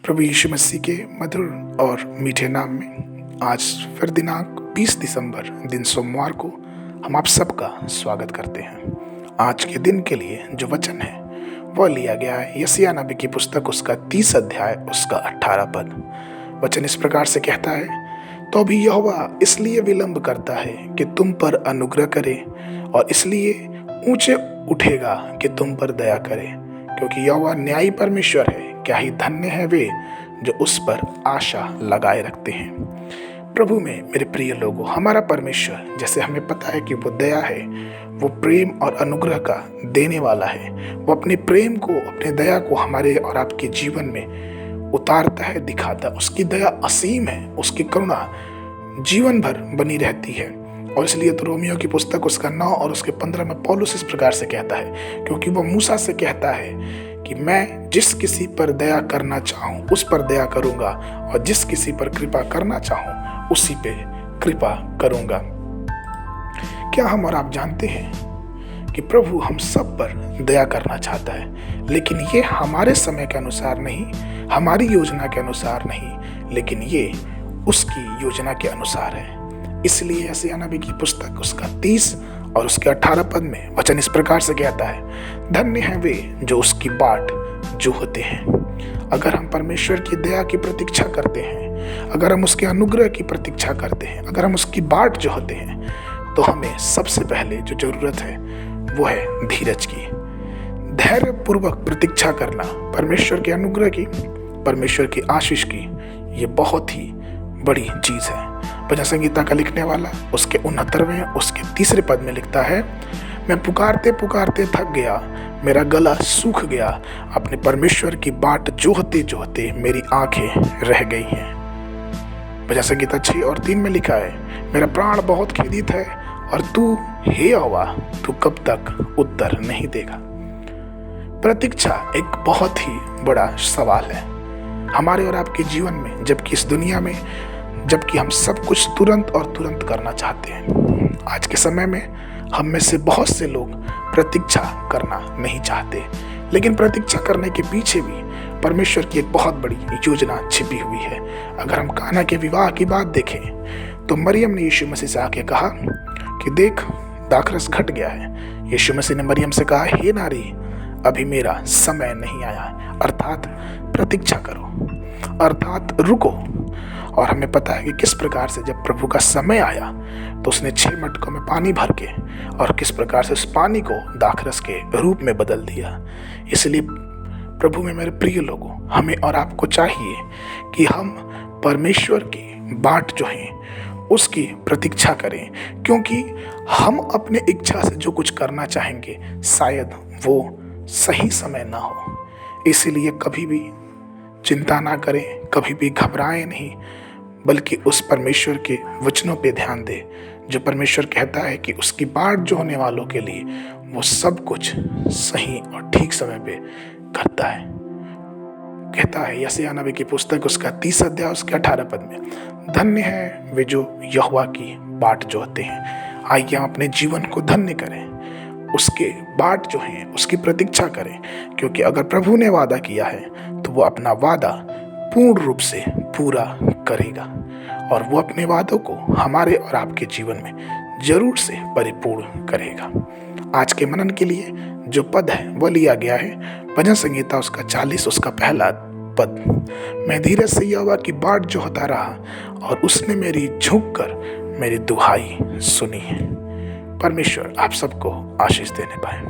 प्रभु यीशु मसीह के मधुर और मीठे नाम में आज फिर दिनांक 20 दिसंबर दिन सोमवार को हम आप सबका स्वागत करते हैं। आज के दिन के लिए जो वचन है वह लिया गया है यशायाह नबी की पुस्तक उसका 30 अध्याय उसका 18 पद। वचन इस प्रकार से कहता है, तो भी यहोवा इसलिए विलंब करता है कि तुम पर अनुग्रह करे और इसलिए ऊंचे उठेगा कि तुम पर दया करे, क्योंकि यहोवा न्यायी परमेश्वर है। क्या ही धन्य है वे जो उस पर आशा लगाए रखते हैं। प्रभु में मेरे प्रिय लोगों, हमारा परमेश्वर जैसे हमें पता है कि वो दया है, वो प्रेम और अनुग्रह का देने वाला है। वो अपने प्रेम को, अपने दया को हमारे और आपके जीवन में उतारता है, दिखाता है। उसकी दया असीम है, उसकी करुणा जीवन भर बनी रहती है। और इसलिए तो रोमियो की पुस्तक उसका 9 और उसके 15 में पौलुस इस प्रकार से कहता है, क्योंकि वो मूसा से कहता है कि मैं जिस किसी पर दया करना चाहूँ उस पर दया करूँगा और जिस किसी पर कृपा करना चाहूँ उसी पे कृपा करूँगा। क्या हम और आप जानते हैं कि प्रभु हम सब पर दया करना चाहता है, लेकिन ये हमारे समय के अनुसार नहीं, हमारी योजना के अनुसार नहीं, लेकिन ये उसकी योजना के अनुसार है। इसलिए यशायाह नबी की पुस्तक उसका 30 और उसके 18 पद में वचन इस प्रकार से कहता है, धन्य हैं वे जो उसकी बाट जो होते हैं। अगर हम परमेश्वर की दया की प्रतीक्षा करते हैं, अगर हम उसके अनुग्रह की प्रतीक्षा करते हैं, अगर हम उसकी बाट जो होते हैं, तो हमें सबसे पहले जो जरूरत है वो है धीरज की, धैर्य पूर्वक प्रतीक्षा करना परमेश्वर के अनुग्रह की, परमेश्वर की आशीष की। ये बहुत ही बड़ी चीज है। भजन संगीता का लिखने वाला उसके 69वें उसके 3 पद में लिखता है, मैं पुकारते पुकारते थक गया, मेरा गला सूख गया, अपने परमेश्वर की बाट जोहते जोहते मेरी आंखें रह गई हैं। भजन संगीता 6 और 3 में लिखा है, मेरा प्राण बहुत खेदित है और तू हे यहोवा तू कब तक उत्तर नहीं देगा। प्रतीक्षा एक बहुत ही बड़ा सवाल है हमारे और आपके जीवन में, जबकि इस दुनिया में जबकि हम सब कुछ तुरंत और तुरंत करना चाहते हैं। आज के समय में हम में से बहुत से लोग प्रतीक्षा करना नहीं चाहते, लेकिन प्रतीक्षा करने के पीछे भी परमेश्वर की एक बहुत बड़ी योजना छिपी हुई है। अगर हम काना के विवाह की बात देखें तो मरियम ने यीशु मसीह से आके कहा कि देख दाखरस घट गया है। यीशु मसीह ने मरियम से कहा, हे नारी अभी मेरा समय नहीं आया, अर्थात प्रतीक्षा करो, अर्थात रुको। और हमें पता है कि किस प्रकार से जब प्रभु का समय आया तो उसने 6 मटकों में पानी भर के और किस प्रकार से उस पानी को दाखरस के रूप में बदल दिया। इसलिए प्रभु में मेरे प्रिय लोगों, हमें और आपको चाहिए कि हम परमेश्वर की बाट जो है उसकी प्रतीक्षा करें, क्योंकि हम अपने इच्छा से जो कुछ करना चाहेंगे शायद वो सही समय ना हो। इसीलिए कभी भी चिंता ना करें, कभी भी घबराएं नहीं, बल्कि उस परमेश्वर के वचनों पे ध्यान दें जो परमेश्वर कहता है कि उसकी बाट जो होने वालों के लिए वो सब कुछ सही और ठीक समय पे करता है। कहता है यशायाह नबी की पुस्तक उसका 30 अध्याय उसके 18 पद में, धन्य है वे जो यहोवा की बाट जो होते हैं। आइए हम अपने जीवन को धन्य करें, उसके बाट जो है उसकी प्रतीक्षा करें, क्योंकि अगर प्रभु ने वादा किया है तो वो अपना वादा पूर्ण रूप से पूरा करेगा और वो अपने वादों को हमारे और आपके जीवन में जरूर से परिपूर्ण करेगा। आज के मनन के लिए जो पद है वह लिया गया है भजन संगीता उसका 40 उसका 1 पद, मैं धीरज से यहोवा की बाट जो होता रहा और उसने मेरी झुक कर मेरी दुहाई सुनी है। परमेश्वर आप सबको आशीष देने पाए।